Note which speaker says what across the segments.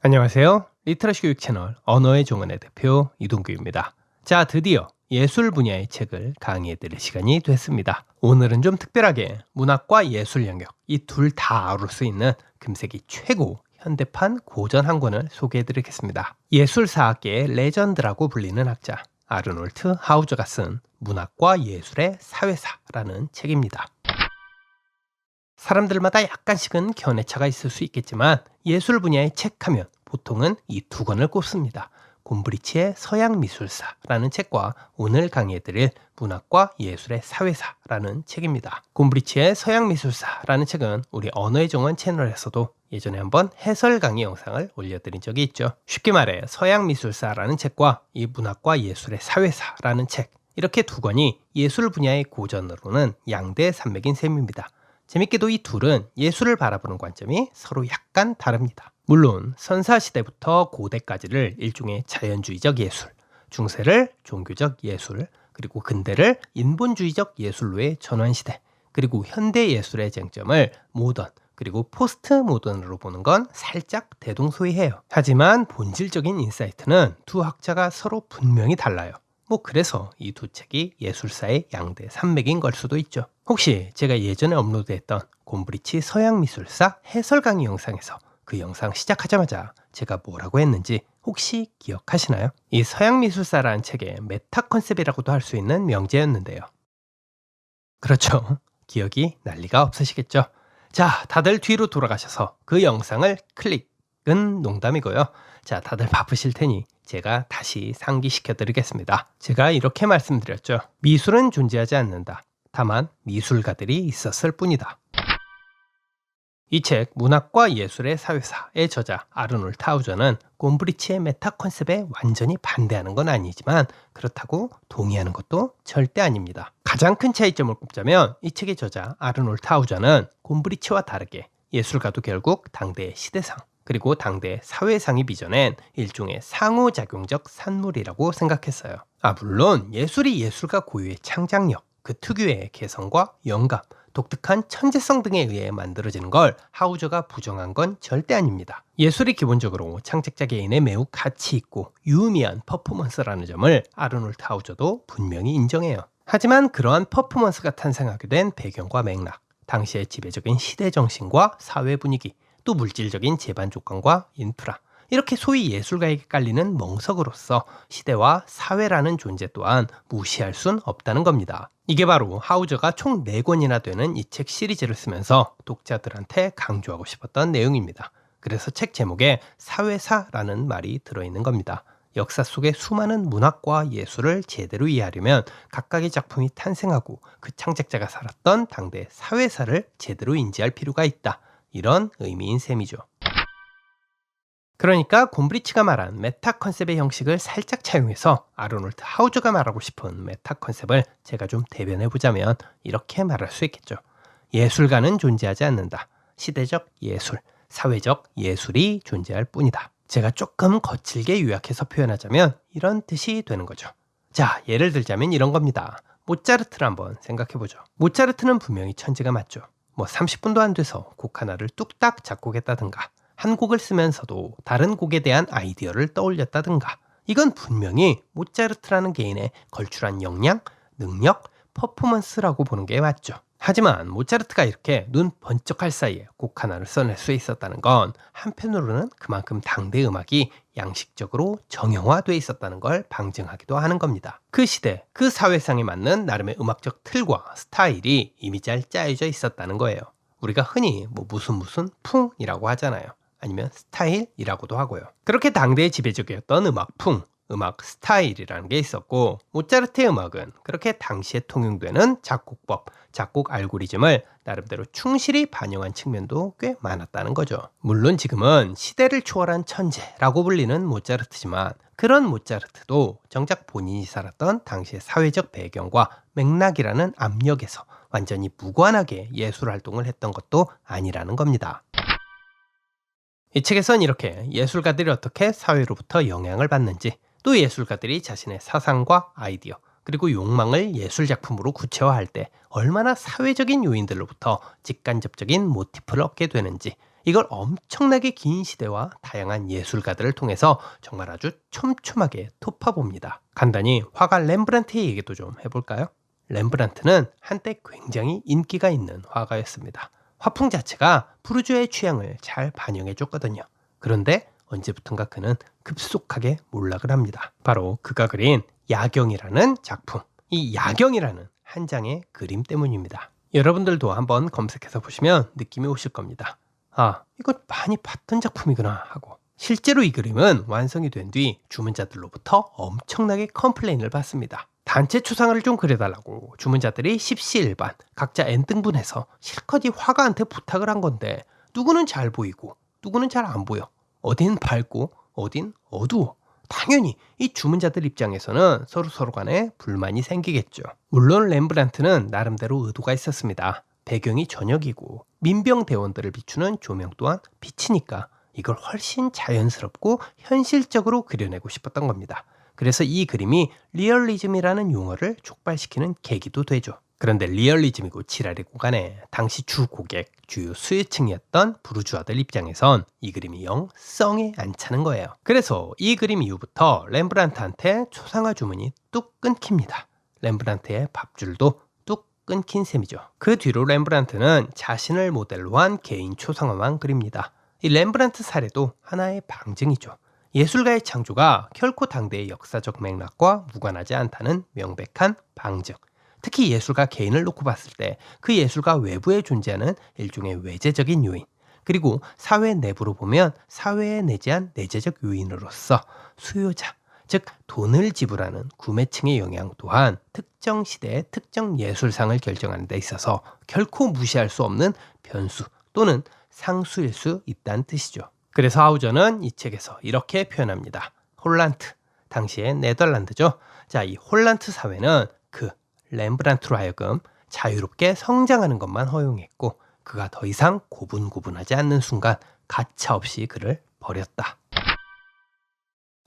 Speaker 1: 안녕하세요. 리터러시 교육 채널 언어의 종언의 대표 이동규입니다. 자, 드디어 예술 분야의 책을 강의해 드릴 시간이 됐습니다. 오늘은 좀 특별하게 문학과 예술 영역 이 둘 다 아우를 수 있는 금세기 최고 현대판 고전 한 권을 소개해 드리겠습니다. 예술사학계의 레전드라고 불리는 학자 아르놀트 하우저가 쓴 문학과 예술의 사회사라는 책입니다. 사람들마다 약간씩은 견해차가 있을 수 있겠지만 예술 분야의 책 하면 보통은 이 두 권을 꼽습니다. 곰브리치의 서양미술사라는 책과 오늘 강의해드릴 문학과 예술의 사회사라는 책입니다. 곰브리치의 서양미술사라는 책은 우리 언어의 종언 채널에서도 예전에 한번 해설 강의 영상을 올려드린 적이 있죠. 쉽게 말해 서양미술사라는 책과 이 문학과 예술의 사회사라는 책, 이렇게 두 권이 예술 분야의 고전으로는 양대 산맥인 셈입니다. 재밌게도 이 둘은 예술을 바라보는 관점이 서로 약간 다릅니다. 물론 선사시대부터 고대까지를 일종의 자연주의적 예술, 중세를 종교적 예술, 그리고 근대를 인본주의적 예술로의 전환시대, 그리고 현대 예술의 쟁점을 모던, 그리고 포스트 모던으로 보는 건 살짝 대동소이해요. 하지만 본질적인 인사이트는 두 학자가 서로 분명히 달라요. 그래서 이 두 책이 예술사의 양대 산맥인 걸 수도 있죠. 혹시 제가 예전에 업로드했던 곰브리치 서양미술사 해설 강의 영상에서 그 영상 시작하자마자 제가 뭐라고 했는지 혹시 기억하시나요? 이 서양미술사라는 책의 메타 컨셉이라고도 할 수 있는 명제였는데요. 그렇죠. 기억이 날 리가 없으시겠죠. 자, 다들 뒤로 돌아가셔서 그 영상을 클릭은 농담이고요. 자, 다들 바쁘실 테니 제가 다시 상기시켜 드리겠습니다. 제가 이렇게 말씀드렸죠. 미술은 존재하지 않는다. 다만 미술가들이 있었을 뿐이다. 이 책 문학과 예술의 사회사의 저자 아르놀트 하우저는 곰브리치의 메타 컨셉에 완전히 반대하는 건 아니지만 그렇다고 동의하는 것도 절대 아닙니다. 가장 큰 차이점을 꼽자면 이 책의 저자 아르놀트 하우저는 곰브리치와 다르게 예술가도 결국 당대의 시대상 그리고 당대 사회상이 빚어낸 일종의 상호작용적 산물이라고 생각했어요. 물론 예술이 예술가 고유의 창작력, 그 특유의 개성과 영감, 독특한 천재성 등에 의해 만들어지는 걸 하우저가 부정한 건 절대 아닙니다. 예술이 기본적으로 창작자 개인의 매우 가치 있고 유의미한 퍼포먼스라는 점을 아르놀트 하우저도 분명히 인정해요. 하지만 그러한 퍼포먼스가 탄생하게 된 배경과 맥락, 당시의 지배적인 시대 정신과 사회 분위기, 또 물질적인 제반 조건과 인프라, 이렇게 소위 예술가에게 깔리는 멍석으로서 시대와 사회라는 존재 또한 무시할 순 없다는 겁니다. 이게 바로 하우저가 총 4권이나 되는 이 책 시리즈를 쓰면서 독자들한테 강조하고 싶었던 내용입니다. 그래서 책 제목에 사회사라는 말이 들어있는 겁니다. 역사 속의 수많은 문학과 예술을 제대로 이해하려면 각각의 작품이 탄생하고 그 창작자가 살았던 당대 사회사를 제대로 인지할 필요가 있다. 이런 의미인 셈이죠. 그러니까 곰브리치가 말한 메타 컨셉의 형식을 살짝 차용해서 아르놀트 하우저가 말하고 싶은 메타 컨셉을 제가 좀 대변해보자면 이렇게 말할 수 있겠죠. 예술가는 존재하지 않는다. 시대적 예술, 사회적 예술이 존재할 뿐이다. 제가 조금 거칠게 요약해서 표현하자면 이런 뜻이 되는 거죠. 자, 예를 들자면 이런 겁니다. 모차르트를 한번 생각해보죠. 모차르트는 분명히 천재가 맞죠. 30분도 안 돼서 곡 하나를 뚝딱 작곡했다든가 한 곡을 쓰면서도 다른 곡에 대한 아이디어를 떠올렸다든가 이건 분명히 모차르트라는 개인의 걸출한 역량, 능력, 퍼포먼스라고 보는 게 맞죠. 하지만 모차르트가 이렇게 눈 번쩍할 사이에 곡 하나를 써낼 수 있었다는 건 한편으로는 그만큼 당대 음악이 양식적으로 정형화돼 있었다는 걸 방증하기도 하는 겁니다. 그 시대, 그 사회상에 맞는 나름의 음악적 틀과 스타일이 이미 잘 짜여져 있었다는 거예요. 우리가 흔히 무슨 풍이라고 하잖아요. 아니면 스타일이라고도 하고요. 그렇게 당대의 지배적이었던 음악풍, 음악 스타일이라는 게 있었고 모차르트의 음악은 그렇게 당시에 통용되는 작곡법, 작곡 알고리즘을 나름대로 충실히 반영한 측면도 꽤 많았다는 거죠. 물론 지금은 시대를 초월한 천재라고 불리는 모차르트지만 그런 모차르트도 정작 본인이 살았던 당시의 사회적 배경과 맥락이라는 압력에서 완전히 무관하게 예술 활동을 했던 것도 아니라는 겁니다. 이 책에선 이렇게 예술가들이 어떻게 사회로부터 영향을 받는지, 또 예술가들이 자신의 사상과 아이디어, 그리고 욕망을 예술작품으로 구체화할 때 얼마나 사회적인 요인들로부터 직간접적인 모티프를 얻게 되는지, 이걸 엄청나게 긴 시대와 다양한 예술가들을 통해서 정말 아주 촘촘하게 토파봅니다. 간단히 화가 렘브란트의 얘기도 좀 해볼까요? 렘브란트는 한때 굉장히 인기가 있는 화가였습니다. 화풍 자체가 부르주아의 취향을 잘 반영해 줬거든요. 그런데 언제부턴가 그는 급속하게 몰락을 합니다. 바로 그가 그린 야경이라는 작품, 이 야경이라는 한 장의 그림 때문입니다. 여러분들도 한번 검색해서 보시면 느낌이 오실 겁니다. 아, 이거 많이 봤던 작품이구나 하고. 실제로 이 그림은 완성이 된 뒤 주문자들로부터 엄청나게 컴플레인을 받습니다. 단체 초상화를 좀 그려달라고 주문자들이 십시일반 각자 n등분해서 실컷 이 화가한테 부탁을 한 건데, 누구는 잘 보이고 누구는 잘 안 보여. 어딘 밝고 어딘 어두워. 당연히 이 주문자들 입장에서는 서로 간에 불만이 생기겠죠. 물론 렘브란트는 나름대로 의도가 있었습니다. 배경이 저녁이고 민병 대원들을 비추는 조명 또한 빛이니까 이걸 훨씬 자연스럽고 현실적으로 그려내고 싶었던 겁니다. 그래서 이 그림이 리얼리즘이라는 용어를 촉발시키는 계기도 되죠. 그런데 리얼리즘이고 지랄이고 간에 당시 주 고객, 주요 수요층이었던 부르주아들 입장에선 이 그림이 영 썽에 안 차는 거예요. 그래서 이 그림 이후부터 렘브란트한테 초상화 주문이 뚝 끊깁니다. 렘브란트의 밥줄도 뚝 끊긴 셈이죠. 그 뒤로 렘브란트는 자신을 모델로 한 개인 초상화만 그립니다. 이 렘브란트 사례도 하나의 방증이죠. 예술가의 창조가 결코 당대의 역사적 맥락과 무관하지 않다는 명백한 방증. 특히 예술가 개인을 놓고 봤을 때 그 예술가 외부에 존재하는 일종의 외재적인 요인, 그리고 사회 내부로 보면 사회에 내재한 내재적 요인으로서 수요자, 즉 돈을 지불하는 구매층의 영향 또한 특정 시대의 특정 예술상을 결정하는 데 있어서 결코 무시할 수 없는 변수 또는 상수일 수 있다는 뜻이죠. 그래서 하우저는 이 책에서 이렇게 표현합니다. 홀란트, 당시의 네덜란드죠. 자, 이 홀란트 사회는 그 렘브란트로 하여금 자유롭게 성장하는 것만 허용했고, 그가 더 이상 고분고분하지 않는 순간 가차없이 그를 버렸다.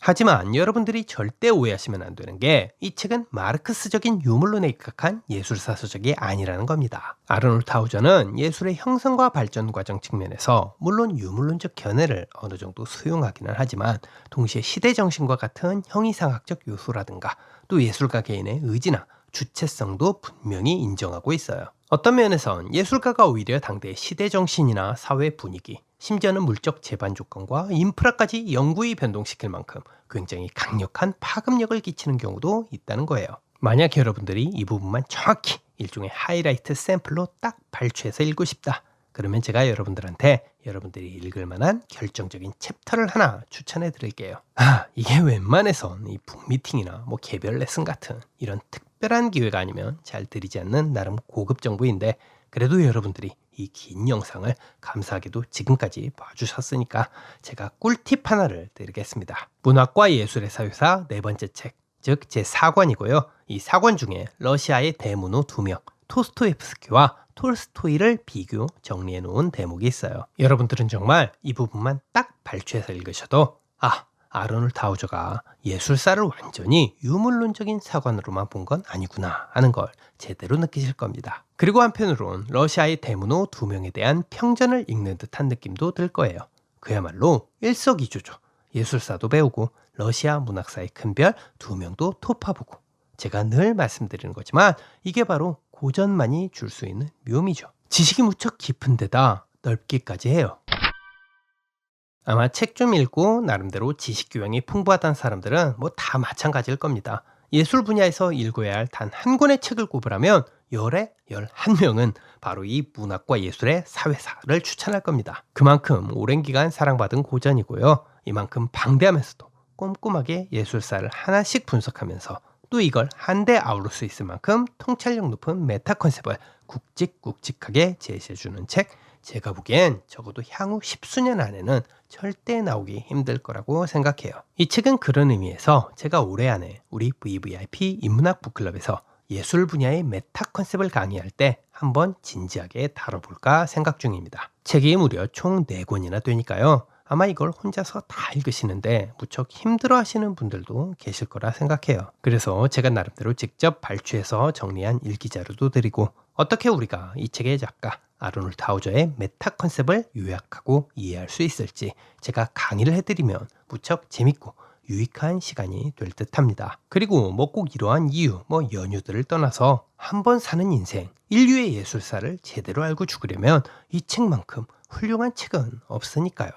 Speaker 1: 하지만 여러분들이 절대 오해하시면 안 되는 게, 이 책은 마르크스적인 유물론에 입각한 예술사 서적이 아니라는 겁니다. 아르놀트 하우저는 예술의 형성과 발전 과정 측면에서 물론 유물론적 견해를 어느 정도 수용하기는 하지만, 동시에 시대 정신과 같은 형이상학적 요소라든가 또 예술가 개인의 의지나 주체성도 분명히 인정하고 있어요. 어떤 면에선 예술가가 오히려 당대의 시대 정신이나 사회 분위기, 심지어는 물적 재반 조건과 인프라까지 영구히 변동시킬 만큼 굉장히 강력한 파급력을 끼치는 경우도 있다는 거예요. 만약 여러분들이 이 부분만 정확히 일종의 하이라이트 샘플로 딱 발췌해서 읽고 싶다, 그러면 제가 여러분들한테 여러분들이 읽을 만한 결정적인 챕터를 하나 추천해 드릴게요. 이게 웬만해선 이 북미팅이나 뭐 개별 레슨 같은 이런 특별한 기회가 아니면 잘 드리지 않는 나름 고급 정보인데, 그래도 여러분들이 이 긴 영상을 감사하게도 지금까지 봐주셨으니까 제가 꿀팁 하나를 드리겠습니다. 문학과 예술의 사유사 네 번째 책, 즉 제4권이고요. 이 4권 중에 러시아의 대문호 2명, 토스토옙스키와 톨스토이를 비교 정리해 놓은 대목이 있어요. 여러분들은 정말 이 부분만 딱 발췌해서 읽으셔도 아르놀트 하우저가 예술사를 완전히 유물론적인 사관으로만 본 건 아니구나 하는 걸 제대로 느끼실 겁니다. 그리고 한편으론 러시아의 대문호 2명에 대한 평전을 읽는 듯한 느낌도 들 거예요. 그야말로 일석이조죠. 예술사도 배우고 러시아 문학사의 큰별 2명도 토파보고. 제가 늘 말씀드리는 거지만 이게 바로 고전만이 줄 수 있는 묘미죠. 지식이 무척 깊은 데다 넓기까지 해요. 아마 책 좀 읽고 나름대로 지식 교양이 풍부하다는 사람들은 뭐 다 마찬가지일 겁니다. 예술 분야에서 읽어야 할 단 한 권의 책을 꼽으라면 10에 11명은 바로 이 문학과 예술의 사회사를 추천할 겁니다. 그만큼 오랜 기간 사랑받은 고전이고요. 이만큼 방대하면서도 꼼꼼하게 예술사를 하나씩 분석하면서 또 이걸 한데 아우를 수 있을 만큼 통찰력 높은 메타 컨셉을 굵직굵직하게 제시해주는 책, 제가 보기엔 적어도 향후 10수년 안에는 절대 나오기 힘들 거라고 생각해요. 이 책은 그런 의미에서 제가 올해 안에 우리 VVIP 인문학 북클럽에서 예술 분야의 메타 컨셉을 강의할 때 한번 진지하게 다뤄볼까 생각 중입니다. 책이 무려 총 4권이나 되니까요. 아마 이걸 혼자서 다 읽으시는데 무척 힘들어 하시는 분들도 계실 거라 생각해요. 그래서 제가 나름대로 직접 발췌해서 정리한 일기자료도 드리고, 어떻게 우리가 이 책의 작가 아르놀드 하우저의 메타 컨셉을 요약하고 이해할 수 있을지 제가 강의를 해드리면 무척 재밌고 유익한 시간이 될 듯합니다. 그리고 뭐 꼭 이러한 이유, 연유들을 떠나서 한 번 사는 인생, 인류의 예술사를 제대로 알고 죽으려면 이 책만큼 훌륭한 책은 없으니까요.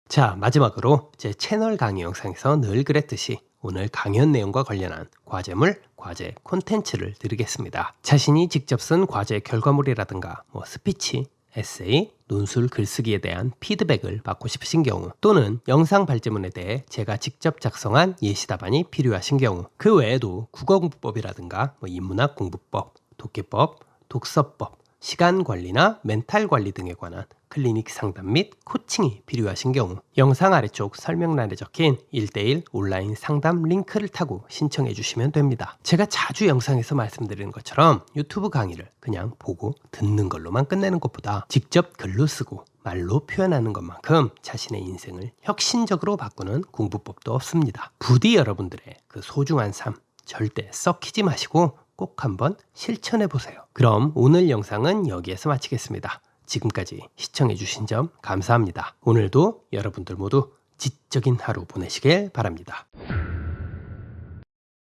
Speaker 1: 자, 마지막으로 제 채널 강의 영상에서 늘 그랬듯이 오늘 강연 내용과 관련한 과제물, 과제 콘텐츠를 드리겠습니다. 자신이 직접 쓴 과제 결과물이라든가 스피치, 에세이, 논술 글쓰기에 대한 피드백을 받고 싶으신 경우, 또는 영상 발제문에 대해 제가 직접 작성한 예시 답안이 필요하신 경우, 그 외에도 국어공부법이라든가 인문학 공부법, 독해법, 독서법, 시간관리나 멘탈관리 등에 관한 클리닉 상담 및 코칭이 필요하신 경우, 영상 아래쪽 설명란에 적힌 1:1 온라인 상담 링크를 타고 신청해 주시면 됩니다. 제가 자주 영상에서 말씀드리는 것처럼 유튜브 강의를 그냥 보고 듣는 걸로만 끝내는 것보다 직접 글로 쓰고 말로 표현하는 것만큼 자신의 인생을 혁신적으로 바꾸는 공부법도 없습니다. 부디 여러분들의 그 소중한 삶 절대 썩히지 마시고 꼭 한번 실천해 보세요. 그럼 오늘 영상은 여기에서 마치겠습니다. 지금까지 시청해주신 점 감사합니다. 오늘도 여러분들 모두 지적인 하루 보내시길 바랍니다.